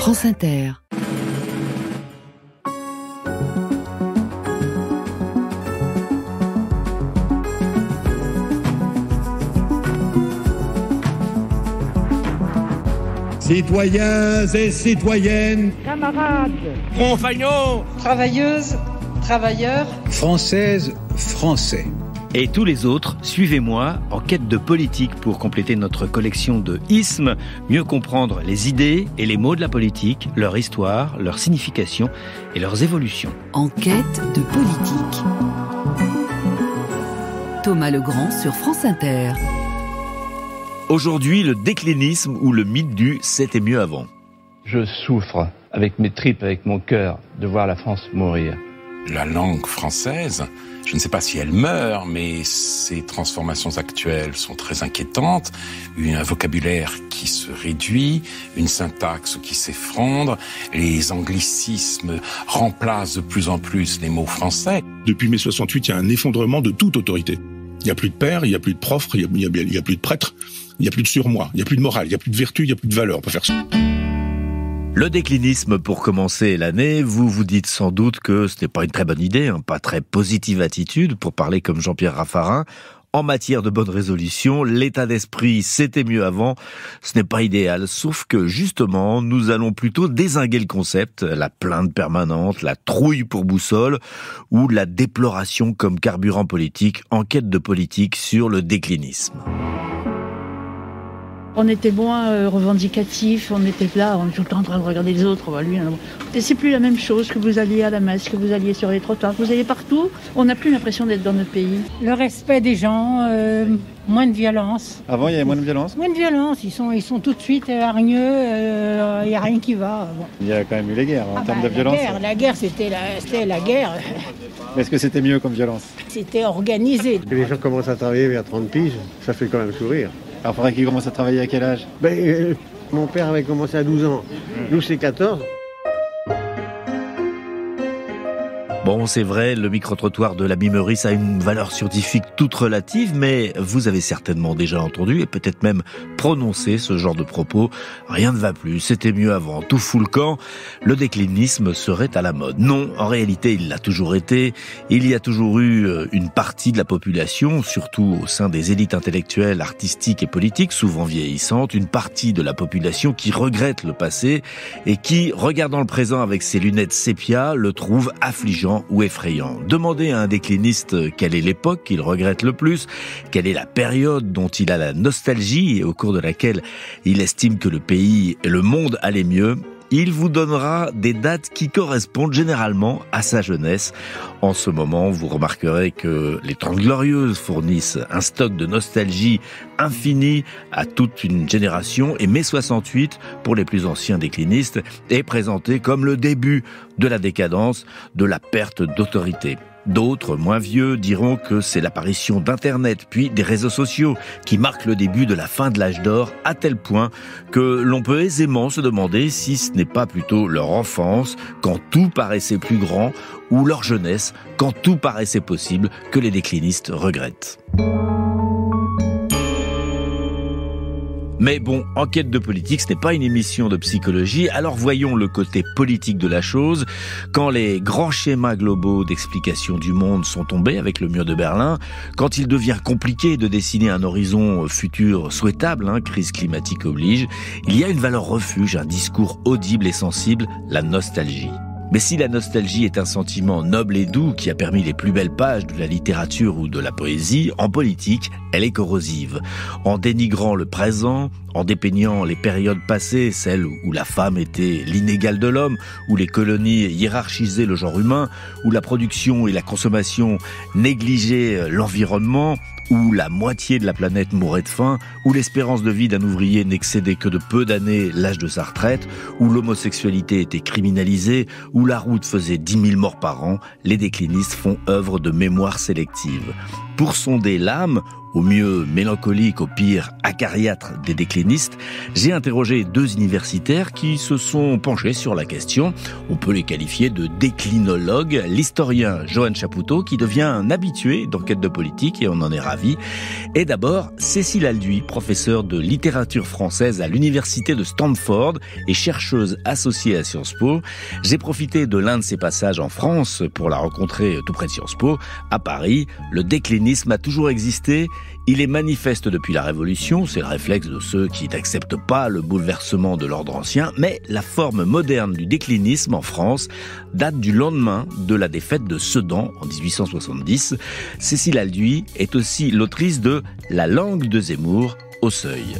France Inter. Citoyens et citoyennes, camarades, compagnons, travailleuses, travailleurs, françaises, français. Et tous les autres, suivez-moi en quête de politique pour compléter notre collection de ismes, mieux comprendre les idées et les mots de la politique, leur histoire, leur signification et leurs évolutions. En quête de politique. Thomas Legrand sur France Inter. Aujourd'hui, le déclinisme ou le mythe du « c'était mieux avant ». Je souffre avec mes tripes, avec mon cœur, de voir la France mourir. La langue française, je ne sais pas si elle meurt, mais ses transformations actuelles sont très inquiétantes. Un vocabulaire qui se réduit, une syntaxe qui s'effondre, les anglicismes remplacent de plus en plus les mots français. Depuis mai 68, il y a un effondrement de toute autorité. Il n'y a plus de père, il n'y a plus de prof, il n'y a plus de prêtre, il n'y a plus de surmoi, il n'y a plus de morale, il n'y a plus de vertu, il n'y a plus de valeur. On peut faire ça. Le déclinisme pour commencer l'année, vous vous dites sans doute que ce n'est pas une très bonne idée, pas très positive attitude, pour parler comme Jean-Pierre Raffarin. En matière de bonne résolution, l'état d'esprit c'était mieux avant, ce n'est pas idéal, sauf que justement, nous allons plutôt dézinguer le concept, la plainte permanente, la trouille pour boussole, ou la déploration comme carburant politique, enquête de politique sur le déclinisme. On était moins revendicatifs, on était là, on est tout le temps en train de regarder les autres. Et c'est plus la même chose que vous alliez à la messe, que vous alliez sur les trottoirs, que vous alliez partout. On n'a plus l'impression d'être dans notre pays. Le respect des gens, moins de violence. Avant, il y avait moins de violence ? Moins de violence, ils sont tout de suite hargneux, il n'y a rien qui va. Bon. Il y a quand même eu les guerres en termes de violence. La guerre, c'était la guerre. Est-ce que c'était mieux comme violence ? C'était organisé. Que les gens commencent à travailler vers 30 piges, ça fait quand même sourire. Alors, il faudrait qu'ils commencent à travailler à quel âge ? Mon père avait commencé à 12 ans. Nous, c'est 14. Bon, c'est vrai, le micro-trottoir de la Mimerie, ça a une valeur scientifique toute relative, mais vous avez certainement déjà entendu et peut-être même prononcé ce genre de propos. Rien ne va plus, c'était mieux avant, tout fout le camp, le déclinisme serait à la mode. Non, en réalité, il l'a toujours été. Il y a toujours eu une partie de la population, surtout au sein des élites intellectuelles, artistiques et politiques, souvent vieillissantes, une partie de la population qui regrette le passé et qui, regardant le présent avec ses lunettes sépia, le trouve affligeant ou effrayant. Demandez à un décliniste quelle est l'époque qu'il regrette le plus, quelle est la période dont il a la nostalgie et au cours de laquelle il estime que le pays et le monde allaient mieux. Il vous donnera des dates qui correspondent généralement à sa jeunesse. En ce moment, vous remarquerez que les 30 Glorieuses fournissent un stock de nostalgie infini à toute une génération et mai 68, pour les plus anciens déclinistes, est présenté comme le début de la décadence, de la perte d'autorité. D'autres, moins vieux, diront que c'est l'apparition d'Internet puis des réseaux sociaux qui marquent le début de la fin de l'âge d'or, à tel point que l'on peut aisément se demander si ce n'est pas plutôt leur enfance, quand tout paraissait plus grand, ou leur jeunesse, quand tout paraissait possible, que les déclinistes regrettent. Mais bon, enquête de politique, ce n'est pas une émission de psychologie, alors voyons le côté politique de la chose. Quand les grands schémas globaux d'explication du monde sont tombés avec le mur de Berlin, quand il devient compliqué de dessiner un horizon futur souhaitable, crise climatique oblige, il y a une valeur refuge, un discours audible et sensible, la nostalgie. Mais si la nostalgie est un sentiment noble et doux qui a permis les plus belles pages de la littérature ou de la poésie, en politique, elle est corrosive. En dénigrant le présent, en dépeignant les périodes passées, celles où la femme était l'inégale de l'homme, où les colonies hiérarchisaient le genre humain, où la production et la consommation négligeaient l'environnement, où la moitié de la planète mourait de faim, où l'espérance de vie d'un ouvrier n'excédait que de peu d'années l'âge de sa retraite, où l'homosexualité était criminalisée, où la route faisait 10 000 morts par an, les déclinistes font œuvre de mémoire sélective. Pour sonder l'âme, au mieux mélancolique, au pire acariâtre des déclinistes, j'ai interrogé 2 universitaires qui se sont penchés sur la question. On peut les qualifier de déclinologues. L'historien Johan Chapoutot, qui devient un habitué d'enquête de politique, et on en est ravi. Et d'abord, Cécile Alduy, professeure de littérature française à l'université de Stanford et chercheuse associée à Sciences Po. J'ai profité de l'un de ses passages en France pour la rencontrer tout près de Sciences Po, à Paris. Le déclinisme a toujours existé. Il est manifeste depuis la Révolution, c'est le réflexe de ceux qui n'acceptent pas le bouleversement de l'ordre ancien, mais la forme moderne du déclinisme en France date du lendemain de la défaite de Sedan en 1870. Cécile Alduy est aussi l'autrice de La langue de Zemmour au Seuil.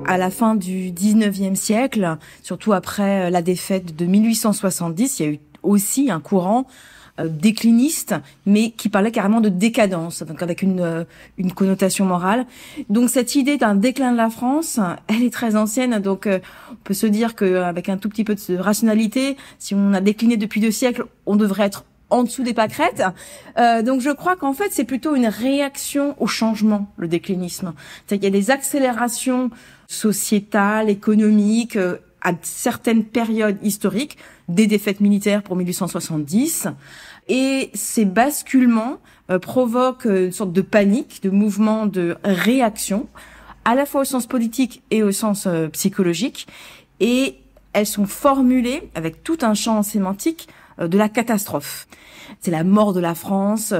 À la fin du 19e siècle, surtout après la défaite de 1870, il y a eu aussi un courant décliniste, mais qui parlait carrément de décadence, donc avec une connotation morale. Donc cette idée d'un déclin de la France, elle est très ancienne, donc on peut se dire qu'avec un tout petit peu de rationalité, si on a décliné depuis 2 siècles, on devrait être en dessous des pâquerettes. Donc je crois qu'en fait c'est plutôt une réaction au changement, le déclinisme. C'est-à-dire qu'il y a des accélérations sociétales, économiques, à certaines périodes historiques, des défaites militaires pour 1870, et ces basculements provoquent une sorte de panique, de mouvement de réaction, à la fois au sens politique et au sens psychologique, et elles sont formulées avec tout un champ sémantique de la catastrophe. C'est la mort de la France,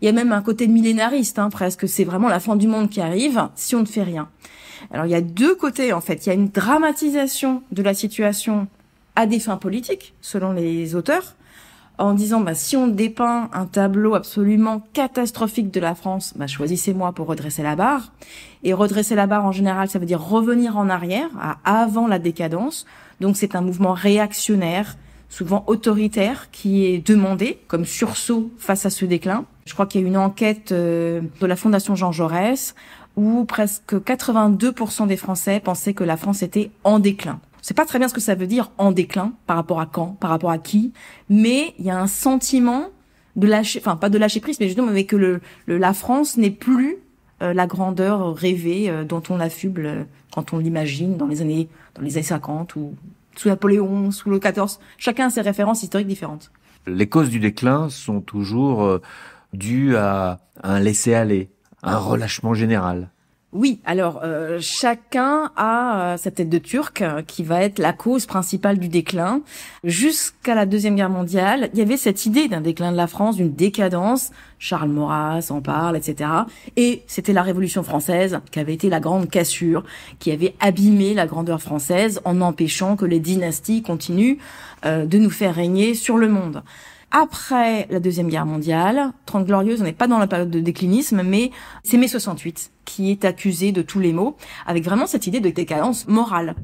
il y a même un côté millénariste, presque, c'est vraiment la fin du monde qui arrive si on ne fait rien. Alors il y a 2 côtés en fait, il y a une dramatisation de la situation à des fins politiques, selon les auteurs, en disant si on dépeint un tableau absolument catastrophique de la France, choisissez-moi pour redresser la barre. Et redresser la barre en général, ça veut dire revenir en arrière, à avant la décadence. Donc c'est un mouvement réactionnaire, souvent autoritaire, qui est demandé comme sursaut face à ce déclin. Je crois qu'il y a une enquête de la Fondation Jean Jaurès où presque 82% des Français pensaient que la France était en déclin. Je sais pas très bien ce que ça veut dire en déclin, par rapport à quand, par rapport à qui, mais il y a un sentiment de lâcher, pas de lâcher prise, mais justement avec que la France n'est plus la grandeur rêvée dont on affuble quand on l'imagine dans les années 50 ou sous Napoléon, sous Louis XIV. Chacun a ses références historiques différentes. Les causes du déclin sont toujours dues à un laisser-aller, un relâchement général. Oui, alors chacun a sa tête de turc qui va être la cause principale du déclin. Jusqu'à la Deuxième Guerre mondiale, il y avait cette idée d'un déclin de la France, d'une décadence. Charles Maurras en parle, etc. Et c'était la Révolution française qui avait été la grande cassure, qui avait abîmé la grandeur française en empêchant que les dynasties continuent de nous faire régner sur le monde. Après la Deuxième Guerre mondiale, 30 Glorieuses, on n'est pas dans la période de déclinisme, mais c'est mai 68 qui est accusé de tous les maux, avec vraiment cette idée de décadence morale.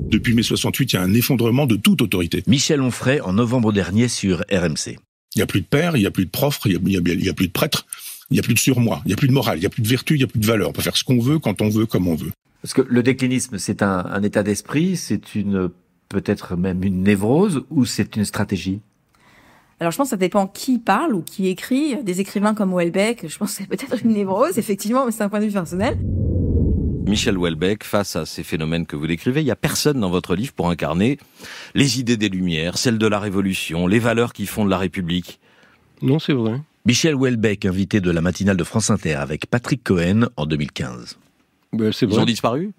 Depuis mai 68, il y a un effondrement de toute autorité. Michel Onfray, en novembre dernier sur RMC. Il n'y a plus de pères, il n'y a plus de profs, il n'y a plus de prêtres, il n'y a plus de surmoi, il n'y a plus de morale, il n'y a plus de vertu, il n'y a plus de valeur. On peut faire ce qu'on veut, quand on veut, comme on veut. Parce que le déclinisme, c'est un état d'esprit, c'est peut-être même une névrose, ou c'est une stratégie ? Alors je pense que ça dépend qui parle ou qui écrit. Des écrivains comme Houellebecq, je pense que c'est peut-être une névrose, effectivement, mais c'est un point de vue personnel. Michel Houellebecq, face à ces phénomènes que vous décrivez, il n'y a personne dans votre livre pour incarner les idées des Lumières, celles de la Révolution, les valeurs qui fondent la République. Non, c'est vrai. Michel Houellebecq, invité de la matinale de France Inter avec Patrick Cohen en 2015. C'est vrai. Ils ont disparu ?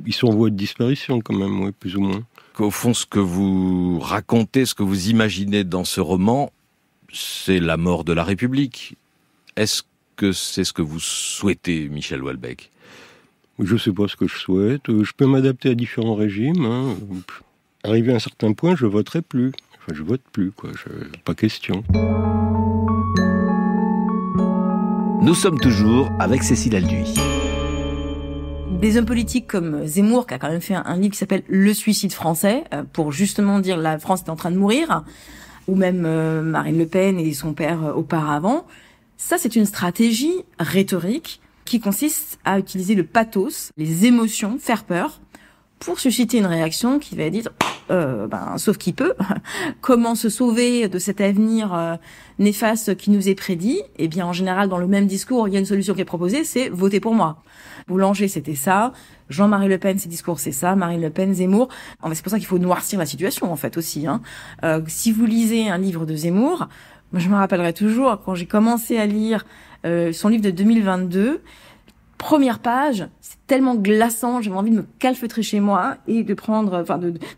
Ils sont en voie de disparition quand même, oui, plus ou moins. Au fond, ce que vous racontez, ce que vous imaginez dans ce roman, c'est la mort de la République. Est-ce que c'est ce que vous souhaitez, Michel Houellebecq ? Je ne sais pas ce que je souhaite. Je peux m'adapter à différents régimes. Arrivé à un certain point, je voterai plus. Enfin, je vote plus, quoi. Pas question. Nous sommes toujours avec Cécile Alduy. Des hommes politiques comme Zemmour, qui a quand même fait un livre qui s'appelle Le suicide français, pour justement dire la France est en train de mourir, ou même Marine Le Pen et son père auparavant. Ça, c'est une stratégie rhétorique qui consiste à utiliser le pathos, les émotions, faire peur, pour susciter une réaction qui va dire sauf qui peut. Comment se sauver de cet avenir néfaste qui nous est prédit? Eh bien, en général, dans le même discours, il y a une solution qui est proposée, c'est voter pour moi. Boulanger, c'était ça. Jean-Marie Le Pen, ses discours, c'est ça. Marine Le Pen, Zemmour. C'est pour ça qu'il faut noircir la situation, en fait, aussi. Si vous lisez un livre de Zemmour, moi, je me rappellerai toujours, quand j'ai commencé à lire son livre de 2022, première page, c'est tellement glaçant, j'avais envie de me calfeutrer chez moi et de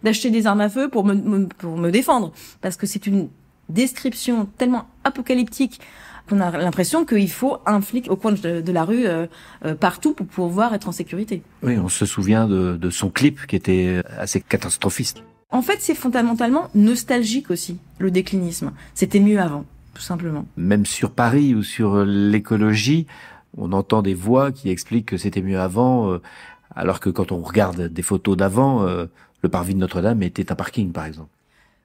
d'acheter des armes à feu pour me défendre. Parce que c'est une description tellement apocalyptique qu'on a l'impression qu'il faut un flic au coin de la rue partout pour pouvoir être en sécurité. Oui, on se souvient de son clip qui était assez catastrophiste. En fait, c'est fondamentalement nostalgique aussi, le déclinisme. C'était mieux avant, tout simplement. Même sur Paris ou sur l'écologie, on entend des voix qui expliquent que c'était mieux avant, alors que quand on regarde des photos d'avant, le parvis de Notre-Dame était un parking, par exemple.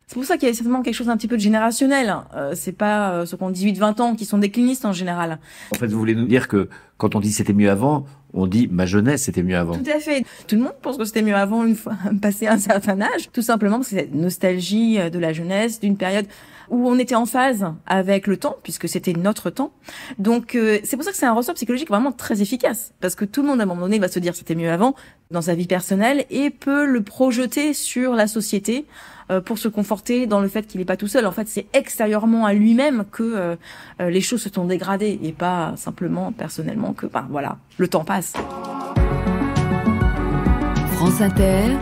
C'est pour ça qu'il y a certainement quelque chose d'un petit peu de générationnel. C'est pas ceux qui ont 18-20 ans qui sont déclinistes en général. En fait, vous voulez nous dire que quand on dit c'était mieux avant, on dit ma jeunesse c'était mieux avant. Tout à fait. Tout le monde pense que c'était mieux avant une fois passé un certain âge. Tout simplement parce que c'est cette nostalgie de la jeunesse, d'une période où on était en phase avec le temps, puisque c'était notre temps. Donc c'est pour ça que c'est un ressort psychologique vraiment très efficace. Parce que tout le monde, à un moment donné, va se dire c'était mieux avant dans sa vie personnelle et peut le projeter sur la société pour se conforter dans le fait qu'il n'est pas tout seul. En fait, c'est extérieurement à lui-même que les choses se sont dégradées et pas simplement personnellement que, voilà, le temps passe. France Inter,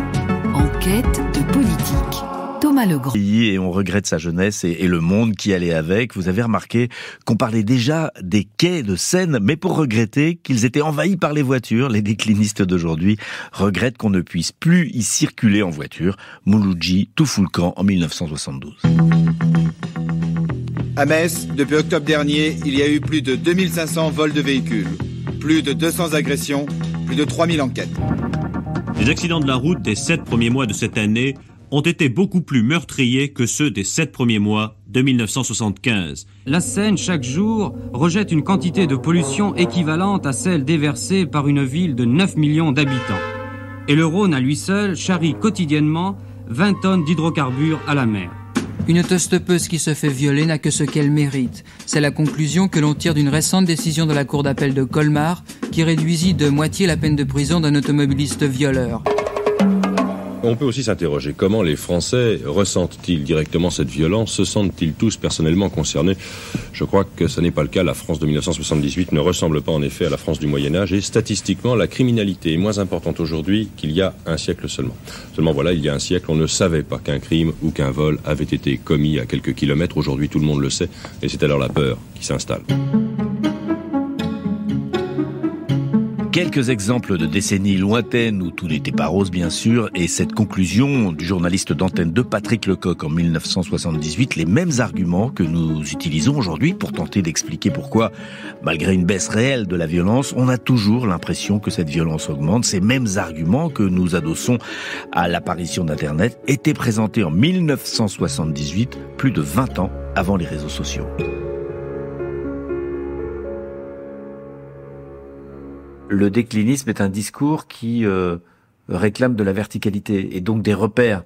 enquête de politique. Thomas Legrand. Et on regrette sa jeunesse et le monde qui allait avec. Vous avez remarqué qu'on parlait déjà des quais de Seine, mais pour regretter qu'ils étaient envahis par les voitures. Les déclinistes d'aujourd'hui regrettent qu'on ne puisse plus y circuler en voiture. Mouloudji tout fout le camp en 1972. À Metz, depuis octobre dernier, il y a eu plus de 2500 vols de véhicules, plus de 200 agressions, plus de 3000 enquêtes. Les accidents de la route des 7 premiers mois de cette année ont été beaucoup plus meurtriers que ceux des 7 premiers mois de 1975. La Seine, chaque jour, rejette une quantité de pollution équivalente à celle déversée par une ville de 9 millions d'habitants. Et le Rhône, à lui seul, charrie quotidiennement 20 tonnes d'hydrocarbures à la mer. Une toast-peuse qui se fait violer n'a que ce qu'elle mérite. C'est la conclusion que l'on tire d'une récente décision de la Cour d'appel de Colmar qui réduisit de moitié la peine de prison d'un automobiliste violeur. On peut aussi s'interroger comment les Français ressentent-ils directement cette violence, se sentent-ils tous personnellement concernés? Je crois que ce n'est pas le cas. La France de 1978 ne ressemble pas en effet à la France du Moyen-Âge et statistiquement la criminalité est moins importante aujourd'hui qu'il y a un siècle seulement. Seulement voilà, il y a un siècle, on ne savait pas qu'un crime ou qu'un vol avait été commis à quelques kilomètres. Aujourd'hui, tout le monde le sait et c'est alors la peur qui s'installe. Quelques exemples de décennies lointaines où tout n'était pas rose, bien sûr, et cette conclusion du journaliste d'antenne de Patrick Lecoq en 1978, les mêmes arguments que nous utilisons aujourd'hui pour tenter d'expliquer pourquoi, malgré une baisse réelle de la violence, on a toujours l'impression que cette violence augmente. Ces mêmes arguments que nous adossons à l'apparition d'Internet étaient présentés en 1978, plus de 20 ans avant les réseaux sociaux. Le déclinisme est un discours qui réclame de la verticalité et donc des repères.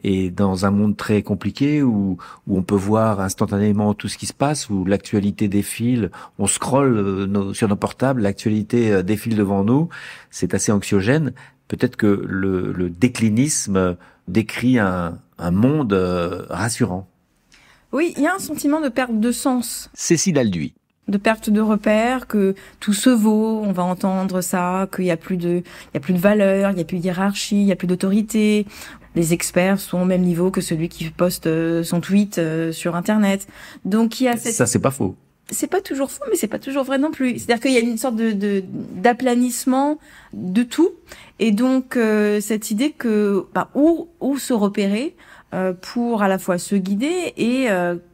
Et dans un monde très compliqué où on peut voir instantanément tout ce qui se passe, où l'actualité défile, on scrolle sur nos portables, l'actualité défile devant nous, c'est assez anxiogène. Peut-être que le déclinisme décrit un monde rassurant. Oui, il y a un sentiment de perte de sens. Cécile Alduy. De perte de repères, que tout se vaut, on va entendre ça, qu'il y a plus de valeur, il y a plus de hiérarchie, il y a plus d'autorité. Les experts sont au même niveau que celui qui poste son tweet sur Internet. Donc il y a Ça, c'est pas faux. C'est pas toujours faux, mais c'est pas toujours vrai non plus. C'est-à-dire qu'il y a une sorte d'aplanissement de tout. Et donc, cette idée que, où se repérer, pour à la fois se guider et,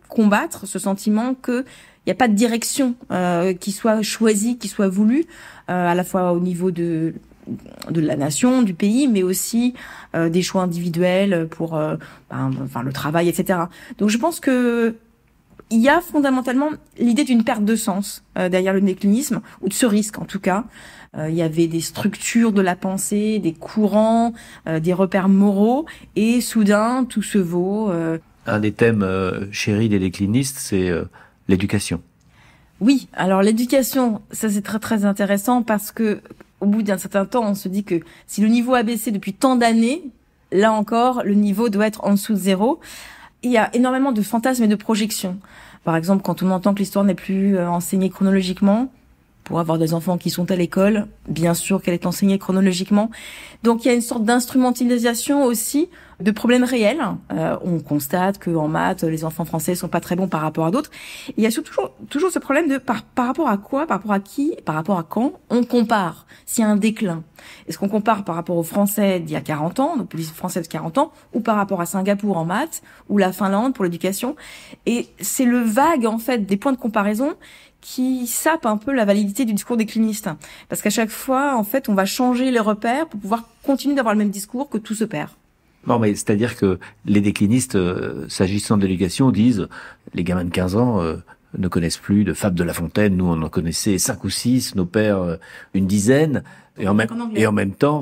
combattre ce sentiment que il n'y a pas de direction qui soit choisie, qui soit voulue, à la fois au niveau de la nation, du pays, mais aussi des choix individuels pour le travail, etc. Donc je pense que Il y a fondamentalement l'idée d'une perte de sens derrière le déclinisme, ou de ce risque en tout cas. Il y avait des structures de la pensée, des courants, des repères moraux, et soudain tout se vaut. Un des thèmes chéris des déclinistes, c'est l'éducation. Oui, alors l'éducation, ça c'est très très intéressant parce que au bout d'un certain temps, on se dit que si le niveau a baissé depuis tant d'années, là encore, le niveau doit être en dessous de 0. Il y a énormément de fantasmes et de projections. Par exemple, quand on entend que l'histoire n'est plus enseignée chronologiquement, pour avoir des enfants qui sont à l'école, bien sûr qu'elle est enseignée chronologiquement. Donc il y a une sorte d'instrumentalisation aussi de problèmes réels. On constate qu'en maths, les enfants français sont pas très bons par rapport à d'autres. Il y a toujours ce problème de par rapport à quoi, par rapport à qui, par rapport à quand on compare. S'il y a un déclin, est-ce qu'on compare par rapport aux Français d'il y a 40 ans, donc les Français de 40 ans, ou par rapport à Singapour en maths, ou la Finlande pour l'éducation? Et c'est le vague en fait des points de comparaison qui sape un peu la validité du discours décliniste. Parce qu'à chaque fois, en fait, on va changer les repères pour pouvoir continuer d'avoir le même discours, que tout se perd. Non, mais c'est-à-dire que les déclinistes, s'agissant de l'éducation, disent les gamins de 15 ans ne connaissent plus de fables de La Fontaine. Nous, on en connaissait 5 ou 6, nos pères une dizaine. Et en même temps,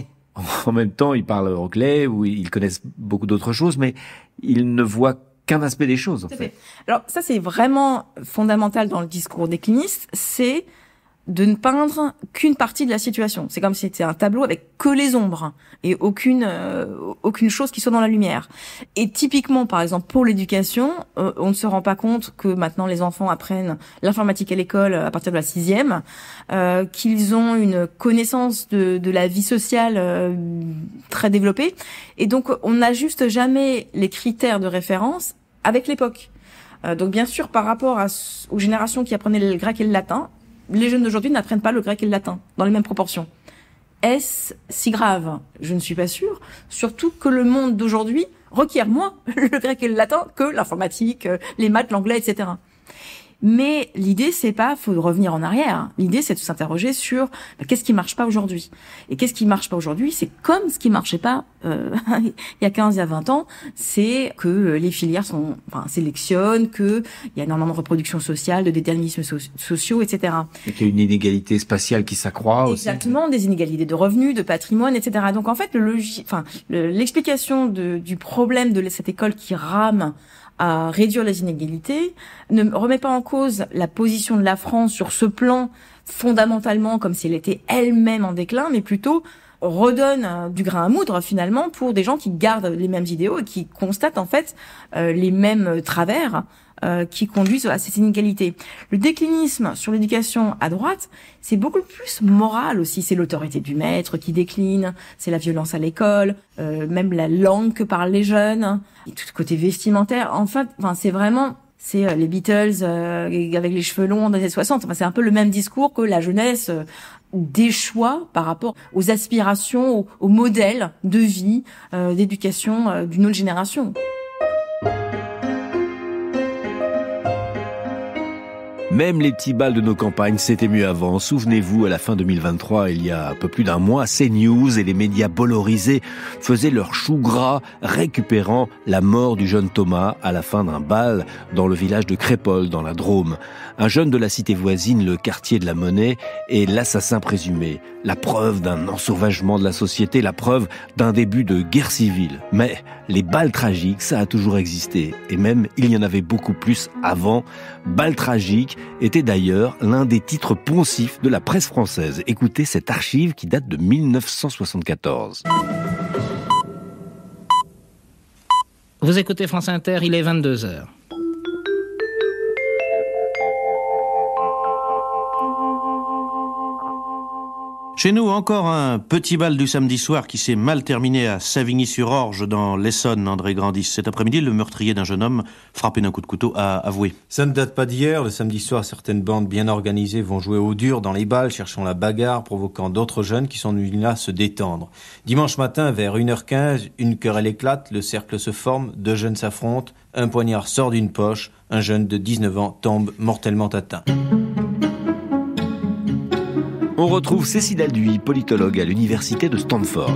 ils parlent anglais ou ils connaissent beaucoup d'autres choses, mais ils ne voient qu'un aspect des choses. En fait. Alors ça, c'est vraiment fondamental dans le discours décliniste, c'est de ne peindre qu'une partie de la situation. C'est comme si c'était un tableau avec que les ombres et aucune chose qui soit dans la lumière. Et typiquement, par exemple, pour l'éducation, on ne se rend pas compte que maintenant les enfants apprennent l'informatique à l'école à partir de la 6e, qu'ils ont une connaissance de la vie sociale très développée. Et donc, on n'ajuste jamais les critères de référence avec l'époque. Donc, bien sûr, par rapport aux générations qui apprenaient le grec et le latin, les jeunes d'aujourd'hui n'apprennent pas le grec et le latin dans les mêmes proportions. Est-ce si grave? Je ne suis pas sûre. Surtout que le monde d'aujourd'hui requiert moins le grec et le latin que l'informatique, les maths, l'anglais, etc. Mais l'idée, c'est pas, faut revenir en arrière. L'idée, c'est de s'interroger sur qu'est-ce qui marche pas aujourd'hui. Et qu'est-ce qui marche pas aujourd'hui, c'est comme ce qui marchait pas il y a 15, il y a 20 ans, c'est que les filières sélectionnent, que il y a énormément de reproduction sociale, de déterminismes sociaux, etc. Et qu'il y a une inégalité spatiale qui s'accroît aussi. Exactement, des inégalités de revenus, de patrimoine, etc. Donc en fait, l'explication du problème de cette école qui rame à réduire les inégalités ne remet pas en cause la position de la France sur ce plan fondamentalement comme si elle était elle-même en déclin, mais plutôt redonne du grain à moudre finalement pour des gens qui gardent les mêmes idéaux et qui constatent en fait les mêmes travers qui conduisent à ces inégalités. Le déclinisme sur l'éducation à droite, c'est beaucoup plus moral aussi. C'est l'autorité du maître qui décline, c'est la violence à l'école, même la langue que parlent les jeunes, et tout le côté vestimentaire. Enfin, c'est vraiment... C'est les Beatles avec les cheveux longs dans les années 60. Enfin, c'est un peu le même discours que la jeunesse déchoit par rapport aux aspirations, aux modèles de vie, d'éducation d'une autre génération. Même les petits bals de nos campagnes, c'était mieux avant. Souvenez-vous, à la fin 2023, il y a un peu plus d'un mois, CNews et les médias bollorisés faisaient leur chou gras, récupérant la mort du jeune Thomas à la fin d'un bal dans le village de Crépol, dans la Drôme. Un jeune de la cité voisine, le quartier de la Monnaie, est l'assassin présumé. La preuve d'un ensauvagement de la société, la preuve d'un début de guerre civile. Mais les bals tragiques, ça a toujours existé. Et même, il y en avait beaucoup plus avant. Bals tragiques était d'ailleurs l'un des titres poncifs de la presse française. Écoutez cette archive qui date de 1974. Vous écoutez France Inter, il est 22h. Chez nous, encore un petit bal du samedi soir qui s'est mal terminé à Savigny-sur-Orge, dans l'Essonne, André Grandis. Cet après-midi, le meurtrier d'un jeune homme, frappé d'un coup de couteau, a avoué. Ça ne date pas d'hier. Le samedi soir, certaines bandes bien organisées vont jouer au dur dans les bals, cherchant la bagarre, provoquant d'autres jeunes qui sont venus là se détendre. Dimanche matin, vers 1h15, une querelle éclate, le cercle se forme, 2 jeunes s'affrontent, un poignard sort d'une poche, un jeune de 19 ans tombe mortellement atteint. On retrouve Cécile Alduy, politologue à l'université de Stanford.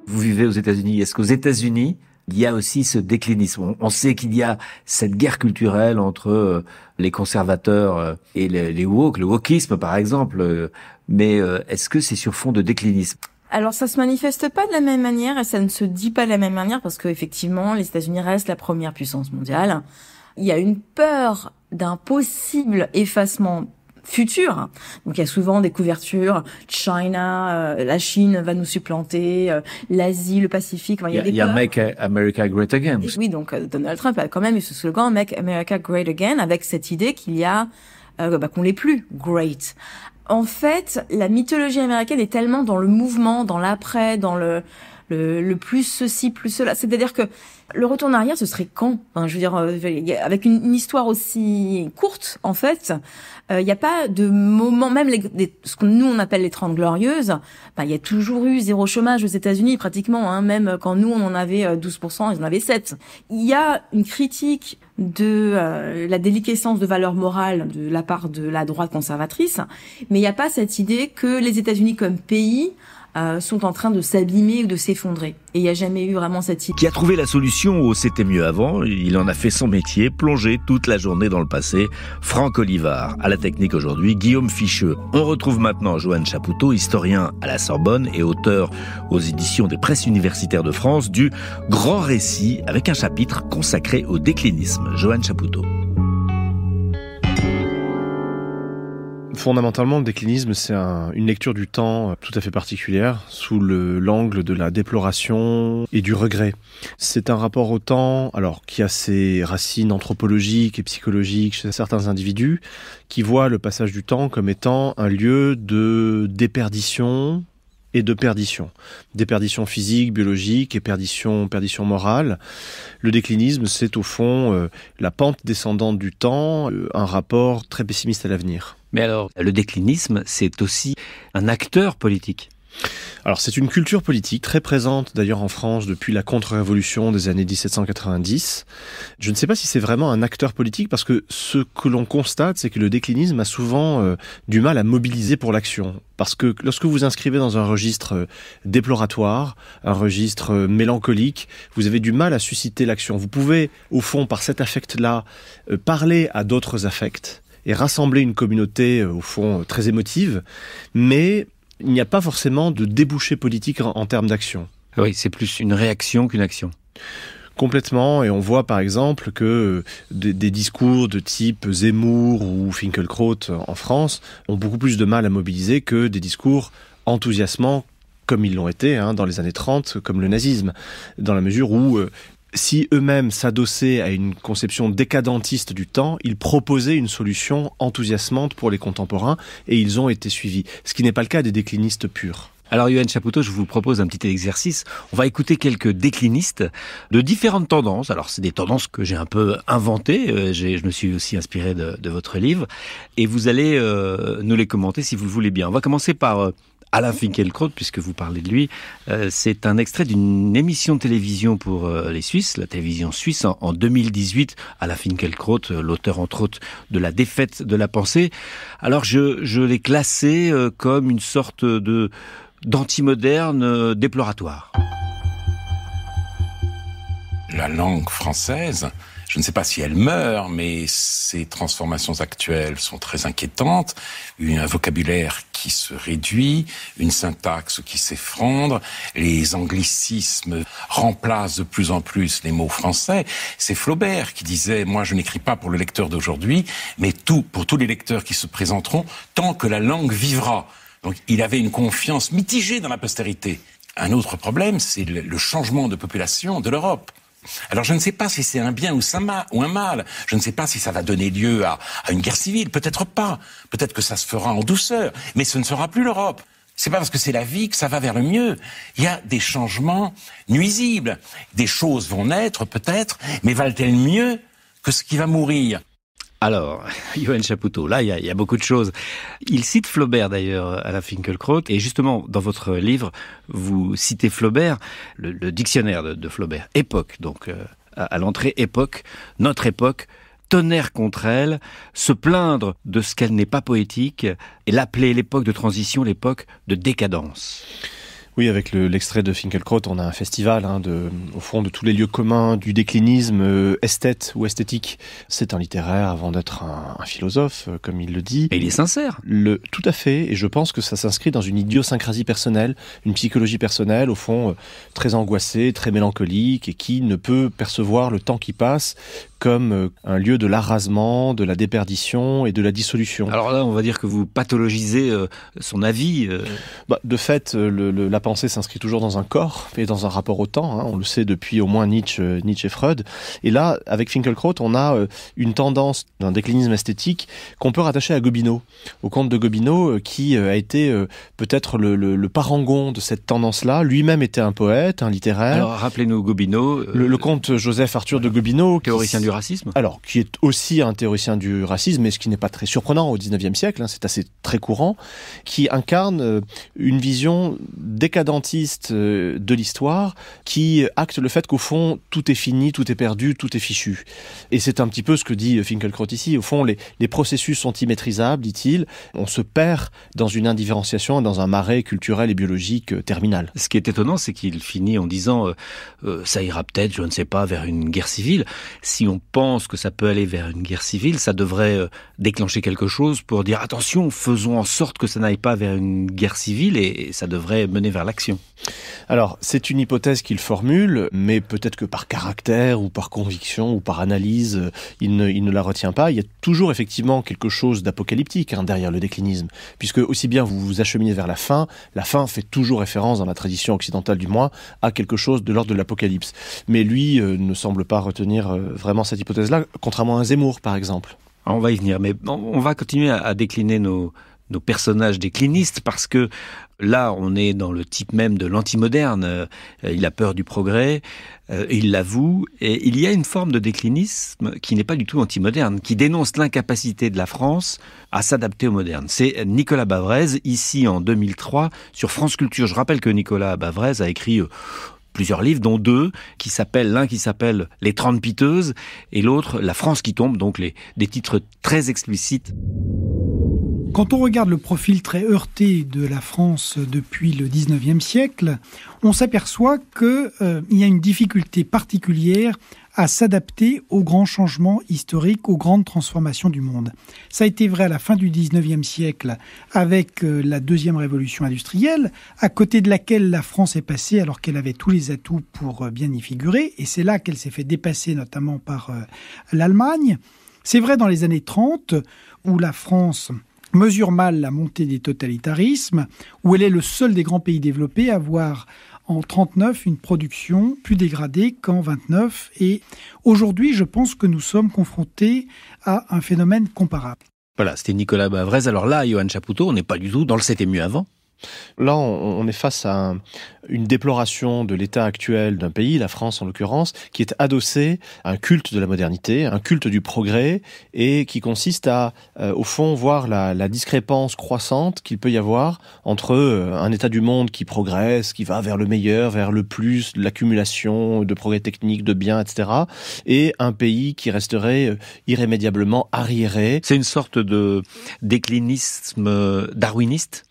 Vous vivez aux États-Unis. Est-ce qu'aux États-Unis, Il y a aussi ce déclinisme. On sait qu'il y a cette guerre culturelle entre les conservateurs et les woke, le wokisme par exemple. Mais est-ce que c'est sur fond de déclinisme ? Alors ça se manifeste pas de la même manière et ça ne se dit pas de la même manière parce qu'effectivement les États-Unis restent la première puissance mondiale. Il y a une peur d'un possible effacement futur. Donc il y a souvent des couvertures China, la Chine va nous supplanter, l'Asie, le Pacifique. Enfin, il y a Make America Great Again. Oui, donc Donald Trump a quand même eu ce slogan Make America Great Again avec cette idée qu'il y a qu'on l'est plus great. En fait, la mythologie américaine est tellement dans le mouvement, dans l'après, dans le plus ceci, plus cela. C'est-à-dire que le retour en arrière, ce serait quand ? Enfin, je veux dire, avec une histoire aussi courte, en fait, il n'y a pas de moment, même ce que nous on appelle les 30 glorieuses, il y a toujours eu zéro chômage aux États-Unis, pratiquement, même quand nous on en avait 12%, ils en avaient 7%. Il y a une critique de la déliquescence de valeurs morales de la part de la droite conservatrice, mais il n'y a pas cette idée que les États-Unis comme pays sont en train de s'abîmer ou de s'effondrer. Et il n'y a jamais eu vraiment cette idée. Qui a trouvé la solution au c'était mieux avant, il en a fait son métier, plongé toute la journée dans le passé. Franck Olivard, à la technique aujourd'hui, Guillaume Ficheux. On retrouve maintenant Johan Chapoutot, historien à la Sorbonne et auteur aux éditions des Presses universitaires de France du Grand Récit, avec un chapitre consacré au déclinisme. Johan Chapoutot. Fondamentalement, le déclinisme, c'est une lecture du temps tout à fait particulière, sous l'angle de la déploration et du regret. C'est un rapport au temps, alors qui a ses racines anthropologiques et psychologiques chez certains individus, qui voient le passage du temps comme étant un lieu de déperdition et de perdition. Déperdition physique, biologique et perdition morale. Le déclinisme, c'est au fond la pente descendante du temps, un rapport très pessimiste à l'avenir. Mais alors, le déclinisme, c'est aussi un acteur politique. Alors c'est une culture politique très présente d'ailleurs en France depuis la contre-révolution des années 1790. Je ne sais pas si c'est vraiment un acteur politique parce que ce que l'on constate, c'est que le déclinisme a souvent du mal à mobiliser pour l'action. Parce que lorsque vous inscrivez dans un registre déploratoire, un registre mélancolique, vous avez du mal à susciter l'action. Vous pouvez, au fond, par cet affect-là, parler à d'autres affects et rassembler une communauté, au fond, très émotive, mais il n'y a pas forcément de débouché politique en termes d'action. Oui, c'est plus une réaction qu'une action. Complètement, et on voit par exemple que des discours de type Zemmour ou Finkielkraut en France ont beaucoup plus de mal à mobiliser que des discours enthousiasmants comme ils l'ont été dans les années 30, comme le nazisme, dans la mesure où si eux-mêmes s'adossaient à une conception décadentiste du temps, ils proposaient une solution enthousiasmante pour les contemporains et ils ont été suivis. Ce qui n'est pas le cas des déclinistes purs. Alors Johan Chapoutot, je vous propose un petit exercice. On va écouter quelques déclinistes de différentes tendances. Alors c'est des tendances que j'ai un peu inventées. Je me suis aussi inspiré de votre livre. Et vous allez nous les commenter si vous le voulez bien. On va commencer par Alain Finkielkraut, puisque vous parlez de lui. C'est un extrait d'une émission de télévision pour les Suisses, la télévision suisse, en 2018. Alain Finkielkraut, l'auteur entre autres de La défaite de la pensée. Alors je l'ai classé comme une sorte d'anti-moderne déploratoire. La langue française, je ne sais pas si elle meurt, mais ces transformations actuelles sont très inquiétantes. Un vocabulaire qui se réduit, une syntaxe qui s'effondre, les anglicismes remplacent de plus en plus les mots français. C'est Flaubert qui disait « Moi, je n'écris pas pour le lecteur d'aujourd'hui, mais pour tous les lecteurs qui se présenteront, tant que la langue vivra ». Donc, il avait une confiance mitigée dans la postérité. Un autre problème, c'est le changement de population de l'Europe. Alors je ne sais pas si c'est un bien ou un mal. Je ne sais pas si ça va donner lieu à une guerre civile. Peut-être pas. Peut-être que ça se fera en douceur. Mais ce ne sera plus l'Europe. C'est pas parce que c'est la vie que ça va vers le mieux. Il y a des changements nuisibles. Des choses vont naître peut-être, mais valent-elles mieux que ce qui va mourir ? Alors, Johan Chapoutot, là, il y a beaucoup de choses. Il cite Flaubert, d'ailleurs, Alain Finkielkraut. Et justement, dans votre livre, vous citez Flaubert, le dictionnaire de Flaubert. Époque, donc, à l'entrée, époque, notre époque, tonnerre contre elle, se plaindre de ce qu'elle n'est pas poétique, et l'appeler l'époque de transition, l'époque de décadence. Oui, avec l'extrait de Finkielkraut, on a un festival au fond de tous les lieux communs du déclinisme esthète ou esthétique. C'est un littéraire avant d'être un philosophe, comme il le dit. Et il est sincère. Tout à fait, et je pense que ça s'inscrit dans une idiosyncrasie personnelle, une psychologie personnelle, au fond, très angoissée, très mélancolique, et qui ne peut percevoir le temps qui passe comme un lieu de l'arasement, de la déperdition et de la dissolution. Alors là, on va dire que vous pathologisez son avis. De fait, la pensée s'inscrit toujours dans un corps et dans un rapport au temps. On le sait depuis au moins Nietzsche et Freud. Et là, avec Finkielkraut, on a une tendance d'un déclinisme esthétique qu'on peut rattacher à Gobineau, au comte de Gobineau, qui a été peut-être le parangon de cette tendance-là. Lui-même était un poète, un littéraire. Alors, rappelez-nous Gobineau. Le comte Joseph Arthur de Gobineau. Théoricien du racisme. Alors, qui est aussi un théoricien du racisme, mais ce qui n'est pas très surprenant au XIXe siècle, c'est assez très courant, qui incarne une vision décadentiste de l'histoire, qui acte le fait qu'au fond, tout est fini, tout est perdu, tout est fichu. Et c'est un petit peu ce que dit Finkielkraut ici. Au fond, les processus sont immaîtrisables, dit-il. On se perd dans une indifférenciation, dans un marais culturel et biologique terminal. Ce qui est étonnant, c'est qu'il finit en disant ça ira peut-être, je ne sais pas, vers une guerre civile. Si on pense que ça peut aller vers une guerre civile, ça devrait déclencher quelque chose pour dire attention, faisons en sorte que ça n'aille pas vers une guerre civile, et ça devrait mener vers l'action. Alors, c'est une hypothèse qu'il formule, mais peut-être que par caractère ou par conviction ou par analyse, il ne la retient pas. Il y a toujours effectivement quelque chose d'apocalyptique derrière le déclinisme, puisque aussi bien vous vous acheminez vers la fin fait toujours référence, dans la tradition occidentale du moins, à quelque chose de l'ordre de l'apocalypse. Mais lui ne semble pas retenir vraiment cette hypothèse-là, contrairement à Zemmour, par exemple. Alors on va y venir, mais on va continuer à décliner nos personnages déclinistes, parce que là, on est dans le type même de l'antimoderne. Il a peur du progrès, il l'avoue, et il y a une forme de déclinisme qui n'est pas du tout antimoderne, qui dénonce l'incapacité de la France à s'adapter au moderne. C'est Nicolas Bavrez, ici en 2003, sur France Culture. Je rappelle que Nicolas Bavrez a écrit plusieurs livres, dont deux, l'un qui s'appelle Les 30 piteuses, et l'autre La France qui tombe, donc des titres très explicites. Quand on regarde le profil très heurté de la France depuis le 19e siècle, on s'aperçoit qu'il y a une difficulté particulière à s'adapter aux grands changements historiques, aux grandes transformations du monde. Ça a été vrai à la fin du 19e siècle avec la deuxième révolution industrielle, à côté de laquelle la France est passée alors qu'elle avait tous les atouts pour bien y figurer, et c'est là qu'elle s'est fait dépasser notamment par l'Allemagne. C'est vrai dans les années 30, où la France mesure mal la montée des totalitarismes, où elle est le seul des grands pays développés à avoir en 39 une production plus dégradée qu'en 29. Et aujourd'hui, je pense que nous sommes confrontés à un phénomène comparable. Voilà, c'était Nicolas Bavrez. Alors là, Johan Chapoutot, on n'est pas du tout dans le c'était mieux avant. Là, on est face à une déploration de l'état actuel d'un pays, la France en l'occurrence, qui est adossé à un culte de la modernité, un culte du progrès, et qui consiste à, au fond, voir la discrépance croissante qu'il peut y avoir entre un état du monde qui progresse, qui va vers le meilleur, vers le plus, l'accumulation de progrès techniques, de biens, etc., et un pays qui resterait irrémédiablement arriéré. C'est une sorte de déclinisme darwiniste ?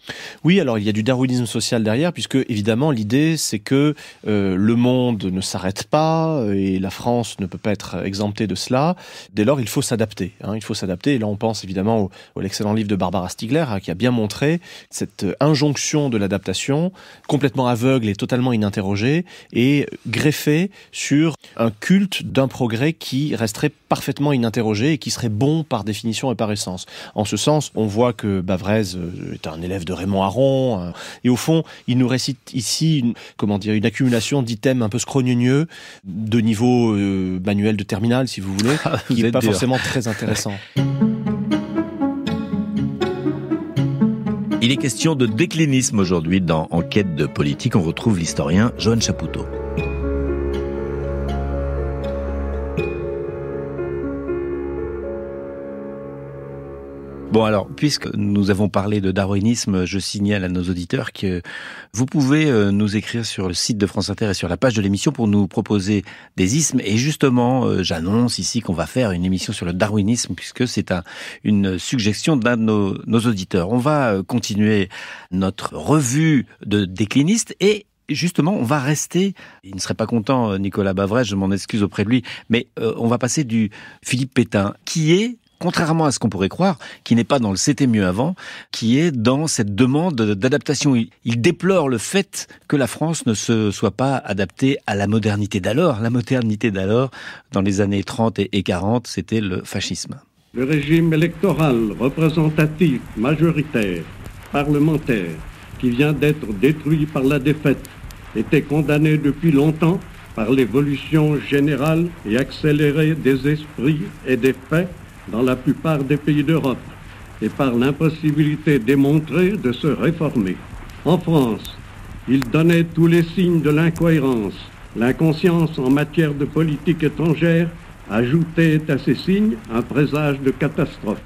Oui, alors il y a du darwinisme social derrière, puisque évidemment l'idée c'est que le monde ne s'arrête pas et la France ne peut pas être exemptée de cela. Dès lors, il faut s'adapter. Il faut s'adapter. Et là, on pense évidemment à l'excellent livre de Barbara Stiegler qui a bien montré cette injonction de l'adaptation, complètement aveugle et totalement ininterrogée, et greffée sur un culte d'un progrès qui resterait parfaitement ininterrogé et qui serait bon par définition et par essence. En ce sens, on voit que Bavrez est un élève de Raymond Aron, et au fond, il nous récite ici une accumulation d'items un peu scrogneux, de niveau manuel de terminale, si vous voulez, qui n'est pas forcément très intéressant. Il est question de déclinisme aujourd'hui dans Enquête de politique. On retrouve l'historien Johan Chapoutot. Bon alors, puisque nous avons parlé de darwinisme, je signale à nos auditeurs que vous pouvez nous écrire sur le site de France Inter et sur la page de l'émission pour nous proposer des ismes. Et justement, j'annonce ici qu'on va faire une émission sur le darwinisme puisque c'est une suggestion d'un de nos auditeurs. On va continuer notre revue de déclinistes et justement, on va rester, il ne serait pas content, Nicolas Bavrez, je m'en excuse auprès de lui, mais on va passer du Philippe Pétain, qui est, contrairement à ce qu'on pourrait croire, qui n'est pas dans le c'était mieux avant, qui est dans cette demande d'adaptation. Il déplore le fait que la France ne se soit pas adaptée à la modernité d'alors. La modernité d'alors, dans les années 30 et 40, c'était le fascisme. Le régime électoral représentatif, majoritaire, parlementaire, qui vient d'être détruit par la défaite, était condamné depuis longtemps par l'évolution générale et accélérée des esprits et des faits dans la plupart des pays d'Europe, et par l'impossibilité démontrée de se réformer. En France, il donnait tous les signes de l'incohérence. L'inconscience en matière de politique étrangère ajoutait à ces signes un présage de catastrophe.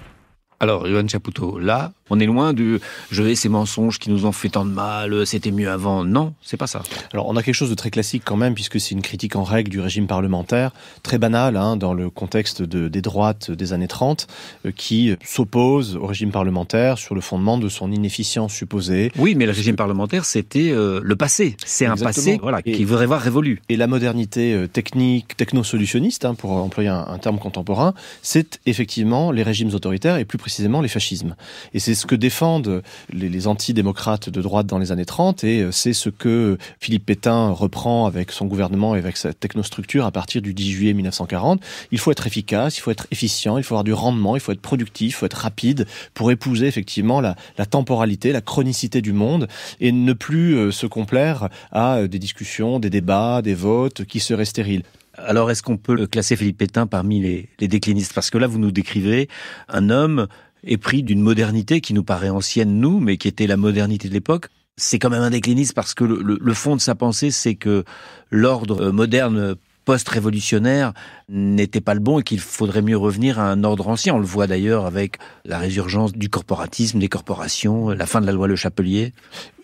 Alors, Yoann Chapoutot, là, on est loin du « je hais ces mensonges qui nous ont fait tant de mal, c'était mieux avant ». Non, c'est pas ça. Alors, on a quelque chose de très classique quand même, puisque c'est une critique en règle du régime parlementaire, très banale dans le contexte des droites des années 30, qui s'oppose au régime parlementaire sur le fondement de son inefficience supposée. Oui, mais le régime parlementaire, c'était le passé. C'est un passé qu'il voudrait voir révolu. Et la modernité technique, technosolutionniste, pour employer un terme contemporain, c'est effectivement les régimes autoritaires et plus précisément les fascismes. Et c'est ce que défendent les antidémocrates de droite dans les années 30 et c'est ce que Philippe Pétain reprend avec son gouvernement et avec sa technostructure à partir du 10 juillet 1940. Il faut être efficace, il faut être efficient, il faut avoir du rendement, il faut être productif, il faut être rapide pour épouser effectivement la temporalité, la chronicité du monde et ne plus se complaire à des discussions, des débats, des votes qui seraient stériles. Alors, est-ce qu'on peut classer Philippe Pétain parmi les déclinistes ? Parce que là, vous nous décrivez un homme épris d'une modernité qui nous paraît ancienne, nous, mais qui était la modernité de l'époque. C'est quand même un décliniste parce que le fond de sa pensée, c'est que l'ordre moderne post-révolutionnaire n'était pas le bon et qu'il faudrait mieux revenir à un ordre ancien. On le voit d'ailleurs avec la résurgence du corporatisme, des corporations, la fin de la loi Le Chapelier.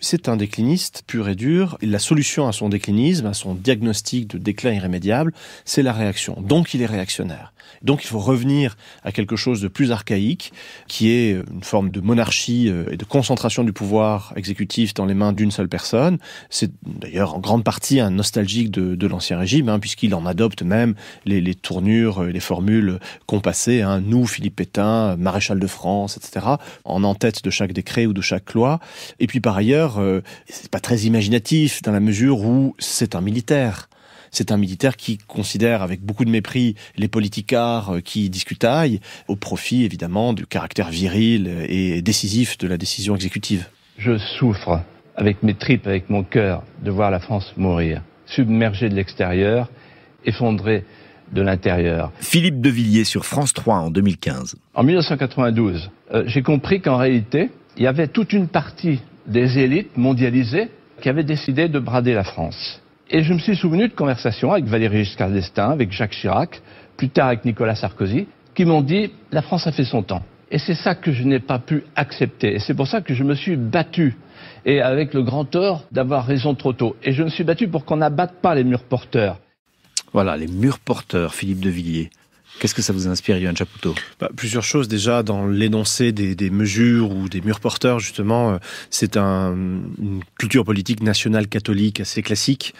C'est un décliniste pur et dur. Et la solution à son déclinisme, à son diagnostic de déclin irrémédiable, c'est la réaction. Donc il est réactionnaire. Donc il faut revenir à quelque chose de plus archaïque, qui est une forme de monarchie et de concentration du pouvoir exécutif dans les mains d'une seule personne. C'est d'ailleurs en grande partie un nostalgique de l'ancien régime, puisqu'il en adopte même les tournures, les formules compassées. Nous, Philippe Pétain, maréchal de France, etc., en tête de chaque décret ou de chaque loi. Et puis par ailleurs, c'est pas très imaginatif dans la mesure où c'est un militaire. C'est un militaire qui considère avec beaucoup de mépris les politicards qui discutaillent, au profit évidemment du caractère viril et décisif de la décision exécutive. Je souffre avec mes tripes, avec mon cœur, de voir la France mourir, submergée de l'extérieur, effondrée de l'intérieur. Philippe de Villiers sur France 3 en 2015. En 1992, j'ai compris qu'en réalité, il y avait toute une partie des élites mondialisées qui avaient décidé de brader la France. Et je me suis souvenu de conversations avec Valéry Giscard d'Estaing, avec Jacques Chirac, plus tard avec Nicolas Sarkozy, qui m'ont dit « la France a fait son temps ». Et c'est ça que je n'ai pas pu accepter. Et c'est pour ça que je me suis battu. Et avec le grand tort d'avoir raison trop tôt. Et je me suis battu pour qu'on n'abatte pas les murs porteurs. Voilà, les murs porteurs, Philippe de Villiers. Qu'est-ce que ça vous inspire, Yoann Chapoutot ? Plusieurs choses déjà dans l'énoncé des mesures ou des murs porteurs, justement. C'est une culture politique nationale catholique assez classique.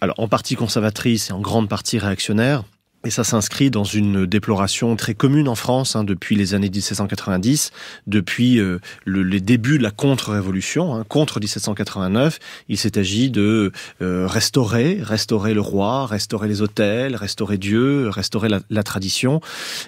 Alors, en partie conservatrice et en grande partie réactionnaire. Et ça s'inscrit dans une déploration très commune en France depuis les années 1790, depuis les débuts de la contre-révolution, contre 1789. Il s'est agi de restaurer le roi, restaurer les autels, restaurer Dieu, restaurer la tradition.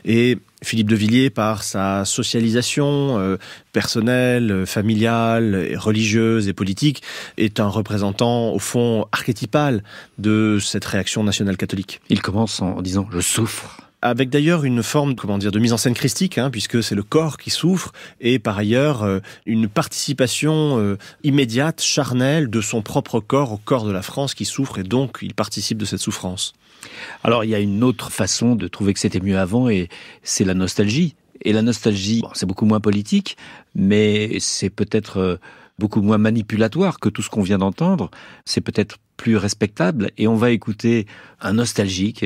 Et Philippe de Villiers, par sa socialisation personnelle, familiale, religieuse et politique, est un représentant, au fond, archétypal de cette réaction nationale catholique. Il commence en disant « je souffre ». Avec d'ailleurs une forme, de mise en scène christique, puisque c'est le corps qui souffre, et par ailleurs une participation immédiate, charnelle, de son propre corps au corps de la France qui souffre, et donc il participe de cette souffrance. Alors il y a une autre façon de trouver que c'était mieux avant, et c'est la nostalgie. Et la nostalgie, c'est beaucoup moins politique, mais c'est peut-être beaucoup moins manipulatoire que tout ce qu'on vient d'entendre. C'est peut-être plus respectable. Et on va écouter un nostalgique,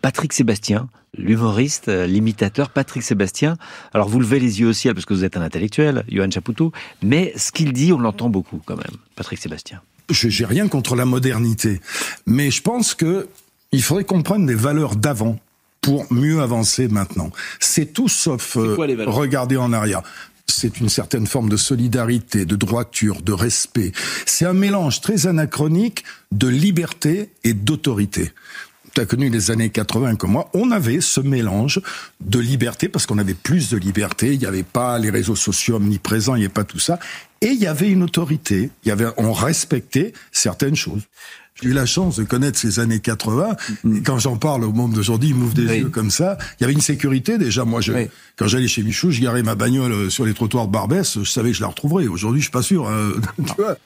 Patrick Sébastien, l'humoriste, l'imitateur Patrick Sébastien. Alors vous levez les yeux au ciel parce que vous êtes un intellectuel, Yoann Chapoutot, mais ce qu'il dit, on l'entend beaucoup quand même, Patrick Sébastien. J'ai rien contre la modernité, mais je pense que il faudrait qu'on prenne des valeurs d'avant pour mieux avancer maintenant. C'est tout sauf regarder en arrière. C'est une certaine forme de solidarité, de droiture, de respect. C'est un mélange très anachronique de liberté et d'autorité. Tu as connu les années 80 comme moi, on avait ce mélange de liberté, parce qu'on avait plus de liberté, il n'y avait pas les réseaux sociaux omniprésents, il n'y avait pas tout ça, et il y avait une autorité, on respectait certaines choses. J'ai eu la chance de connaître ces années 80, et quand j'en parle au monde d'aujourd'hui, ils m'ouvrent des yeux comme ça. Il y avait une sécurité déjà. Moi, quand j'allais chez Michou, je garais ma bagnole sur les trottoirs de Barbès, je savais que je la retrouverais. Aujourd'hui, je suis pas sûr. Tu vois.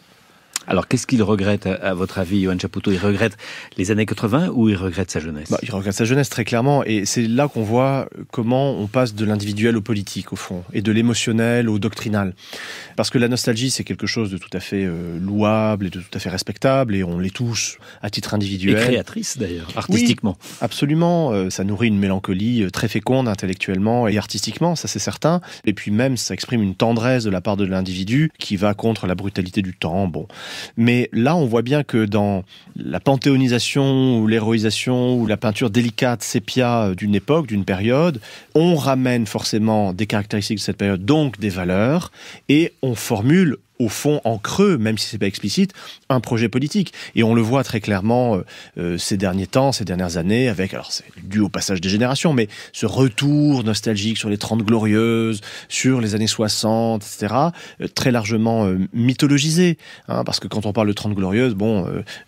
Alors, qu'est-ce qu'il regrette, à votre avis, Yoann Chapoutot? Il regrette les années 80 ou il regrette sa jeunesse? Il regrette sa jeunesse, très clairement. Et c'est là qu'on voit comment on passe de l'individuel au politique, au fond, et de l'émotionnel au doctrinal. Parce que la nostalgie, c'est quelque chose de tout à fait louable et de tout à fait respectable, et on les touche à titre individuel. Et créatrice, d'ailleurs, artistiquement. Oui, absolument. Ça nourrit une mélancolie très féconde, intellectuellement et artistiquement, ça c'est certain. Et puis même, ça exprime une tendresse de la part de l'individu qui va contre la brutalité du temps. Bon. Mais là, on voit bien que dans la panthéonisation ou l'héroïsation ou la peinture délicate, sépia d'une époque, d'une période, on ramène forcément des caractéristiques de cette période, donc des valeurs, et on formule au fond, en creux, même si c'est pas explicite, un projet politique. Et on le voit très clairement ces derniers temps, ces dernières années, avec, alors c'est dû au passage des générations, mais ce retour nostalgique sur les 30 glorieuses, sur les années 60, etc., très largement mythologisé. Parce que quand on parle de 30 glorieuses,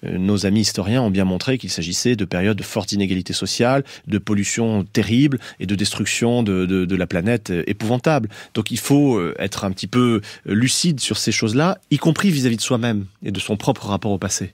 nos amis historiens ont bien montré qu'il s'agissait de périodes de forte inégalité sociale, de pollution terrible et de destruction de la planète épouvantable. Donc il faut être un petit peu lucide sur ces choses-là, y compris vis-à-vis de soi-même et de son propre rapport au passé.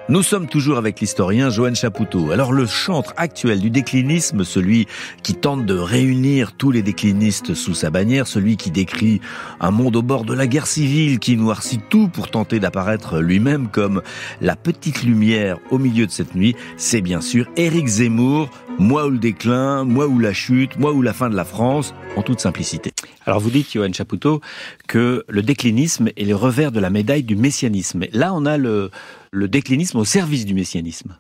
Nous sommes toujours avec l'historien Yoann Chapoutot. Alors le chantre actuel du déclinisme, celui qui tente de réunir tous les déclinistes sous sa bannière, celui qui décrit un monde au bord de la guerre civile, qui noircit tout pour tenter d'apparaître lui-même comme la petite lumière au milieu de cette nuit, c'est bien sûr Éric Zemmour, moi ou le déclin, moi ou la chute, moi ou la fin de la France, en toute simplicité. Alors vous dites, Yoann Chapoutot, que le déclinisme est le revers de la médaille du messianisme. Et là, on a le déclinisme au service du messianisme.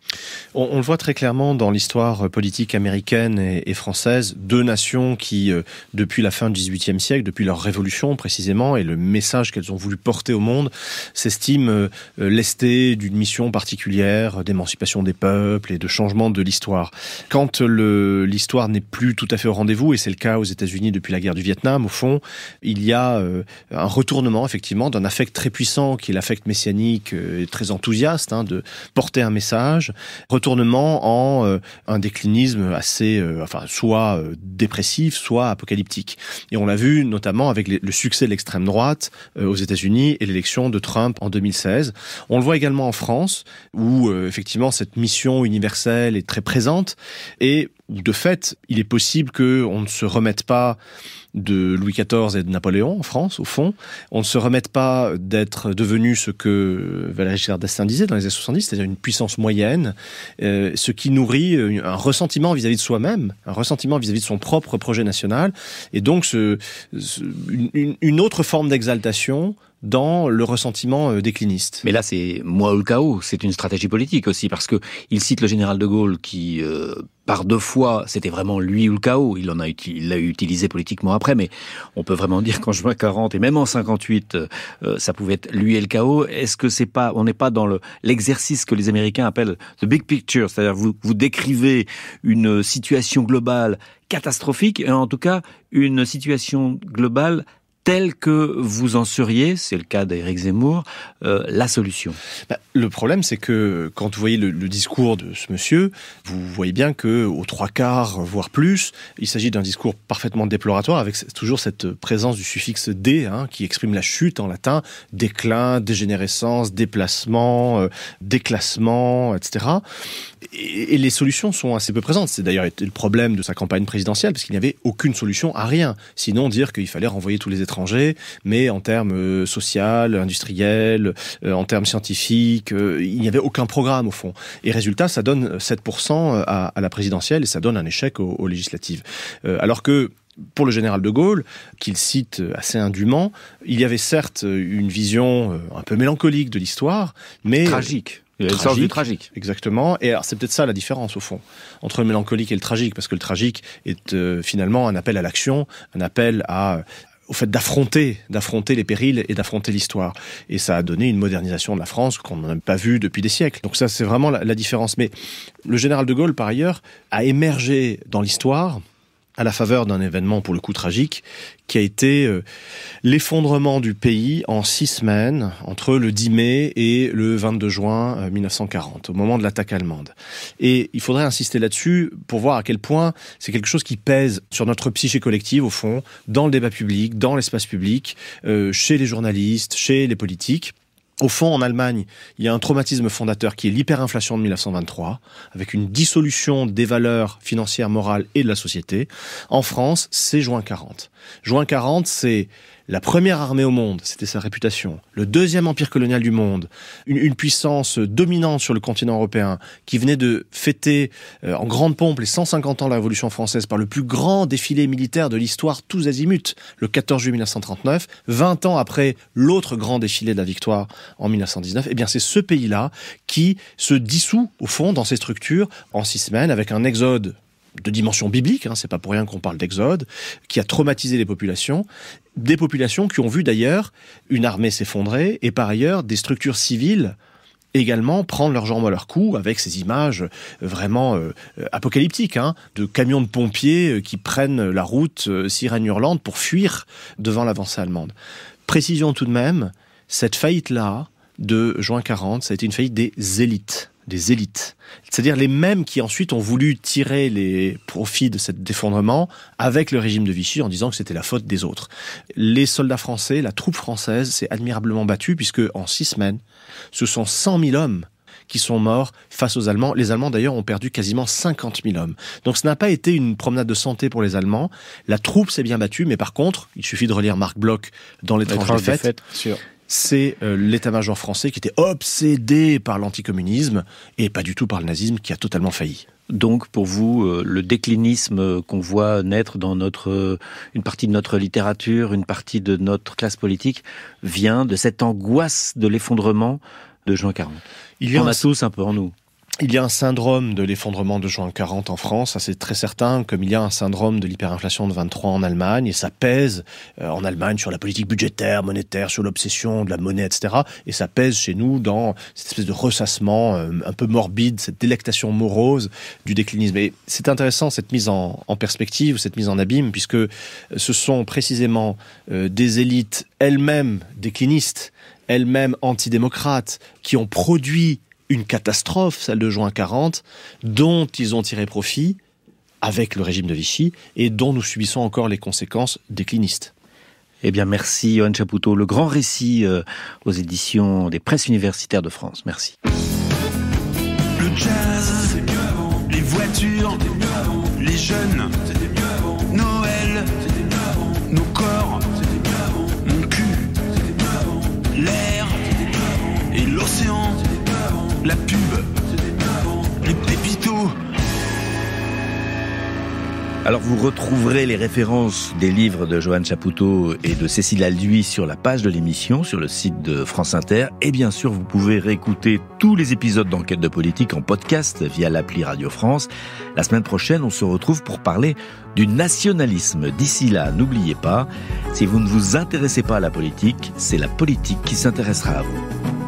On le voit très clairement dans l'histoire politique américaine et française, deux nations qui, depuis la fin du XVIIIe siècle, depuis leur révolution précisément, et le message qu'elles ont voulu porter au monde, s'estiment lestées d'une mission particulière d'émancipation des peuples et de changement de l'histoire. Quand l'histoire n'est plus tout à fait au rendez-vous, et c'est le cas aux États-Unis depuis la guerre du Vietnam, au fond, il y a un retournement effectivement d'un affect très puissant qui est l'affect messianique, très enthousiaste, de porter un message, retournement en un déclinisme assez, soit dépressif, soit apocalyptique. Et on l'a vu notamment avec le succès de l'extrême droite aux États-Unis et l'élection de Trump en 2016. On le voit également en France, où effectivement cette mission universelle est très présente, et où de fait, il est possible qu'on ne se remette pas de Louis XIV et de Napoléon en France, au fond. On ne se remette pas d'être devenu ce que Valéry Giscard d'Estaing disait dans les années 70, c'est-à-dire une puissance moyenne, ce qui nourrit un ressentiment vis-à-vis de soi-même, un ressentiment vis-à-vis de son propre projet national, et donc une autre forme d'exaltation dans le ressentiment décliniste. Mais là, c'est moi ou le chaos. C'est une stratégie politique aussi, parce que il cite le général de Gaulle qui, par deux fois, c'était vraiment lui ou le chaos. Il l'a utilisé politiquement après, mais on peut vraiment dire qu'en juin 40 et même en 58, ça pouvait être lui et le chaos. Est-ce que on n'est pas dans l'exercice que les Américains appellent the big picture, c'est-à-dire vous décrivez une situation globale catastrophique, et en tout cas une situation globale tel que vous en seriez, c'est le cas d'Éric Zemmour, la solution? Le problème, c'est que quand vous voyez le discours de ce monsieur, vous voyez bien que aux 3/4, voire plus, il s'agit d'un discours parfaitement déploratoire, avec toujours cette présence du suffixe « dé », qui exprime la chute en latin, déclin, dégénérescence, déplacement, déclassement, etc. Et les solutions sont assez peu présentes. C'est d'ailleurs été le problème de sa campagne présidentielle, parce qu'il n'y avait aucune solution à rien. Sinon, dire qu'il fallait renvoyer tous les étrangers, mais en termes social, industriels, en termes scientifiques, il n'y avait aucun programme au fond. Et résultat, ça donne 7% à la présidentielle et ça donne un échec aux législatives. Alors que pour le général de Gaulle, qu'il cite assez indûment, il y avait certes une vision un peu mélancolique de l'histoire, mais tragique. Il y a le sens du tragique. Exactement. Et alors, c'est peut-être ça la différence, au fond, entre le mélancolique et le tragique, parce que le tragique est finalement un appel à l'action, un appel au fait d'affronter les périls et d'affronter l'histoire. Et ça a donné une modernisation de la France qu'on n'a pas vue depuis des siècles. Donc ça, c'est vraiment la différence. Mais le général de Gaulle, par ailleurs, a émergé dans l'histoire à la faveur d'un événement pour le coup tragique, qui a été l'effondrement du pays en 6 semaines, entre le 10 mai et le 22 juin 1940, au moment de l'attaque allemande. Et il faudrait insister là-dessus pour voir à quel point c'est quelque chose qui pèse sur notre psyché collective, au fond, dans le débat public, dans l'espace public, chez les journalistes, chez les politiques. Au fond, en Allemagne, il y a un traumatisme fondateur qui est l'hyperinflation de 1923, avec une dissolution des valeurs financières, morales et de la société. En France, c'est juin 40. Juin 40, c'est la première armée au monde, c'était sa réputation. Le deuxième empire colonial du monde, une puissance dominante sur le continent européen, qui venait de fêter en grande pompe les 150 ans de la Révolution française par le plus grand défilé militaire de l'histoire tous azimuts, le 14 juillet 1939, 20 ans après l'autre grand défilé de la victoire en 1919. Eh bien, c'est ce pays-là qui se dissout, au fond, dans ses structures, en 6 semaines, avec un exode de dimension biblique, c'est pas pour rien qu'on parle d'exode, qui a traumatisé les populations, des populations qui ont vu d'ailleurs une armée s'effondrer et par ailleurs des structures civiles également prendre leurs jambes à leur cou, avec ces images vraiment apocalyptiques, de camions de pompiers qui prennent la route sirène hurlante pour fuir devant l'avancée allemande. Précision tout de même, cette faillite-là de juin 40, ça a été une faillite des élites. C'est-à-dire les mêmes qui ensuite ont voulu tirer les profits de cet effondrement avec le régime de Vichy en disant que c'était la faute des autres. Les soldats français, la troupe française s'est admirablement battue puisque en 6 semaines, ce sont 100 000 hommes qui sont morts face aux Allemands. Les Allemands, d'ailleurs, ont perdu quasiment 50 000 hommes. Donc ce n'a pas été une promenade de santé pour les Allemands. La troupe s'est bien battue, mais par contre, il suffit de relire Marc Bloch dans L'étrange défaite. C'est l'état-major français qui était obsédé par l'anticommunisme et pas du tout par le nazisme qui a totalement failli. Donc, pour vous, le déclinisme qu'on voit naître dans une partie de notre littérature, une partie de notre classe politique, vient de cette angoisse de l'effondrement de juin 40. On a tous un peu en nous. Il y a un syndrome de l'effondrement de juin 40 en France, ça c'est très certain, comme il y a un syndrome de l'hyperinflation de 23 en Allemagne, et ça pèse en Allemagne sur la politique budgétaire, monétaire, sur l'obsession de la monnaie, etc. Et ça pèse chez nous dans cette espèce de ressassement un peu morbide, cette délectation morose du déclinisme. Et c'est intéressant cette mise en perspective, cette mise en abîme, puisque ce sont précisément des élites elles-mêmes déclinistes, elles-mêmes antidémocrates, qui ont produit une catastrophe, celle de juin 40, dont ils ont tiré profit avec le régime de Vichy et dont nous subissons encore les conséquences déclinistes. Eh bien, merci Yoann Chapoutot. Le grand récit aux éditions des Presses universitaires de France. Merci. Le jazz, c'était mieux avant. Les voitures, c'était mieux avant. Les jeunes, c'était mieux avant. Noël, c'était mieux avant. Nos corps, c'était mieux avant. Mon cul, c'était mieux avant. L'air, c'était mieux avant. Et l'océan, la pub, les pépitos. Alors vous retrouverez les références des livres de Yoann Chapoutot et de Cécile Alduy sur la page de l'émission, sur le site de France Inter. Et bien sûr, vous pouvez réécouter tous les épisodes d'Enquête de politique en podcast via l'appli Radio France. La semaine prochaine, on se retrouve pour parler du nationalisme. D'ici là, n'oubliez pas, si vous ne vous intéressez pas à la politique, c'est la politique qui s'intéressera à vous.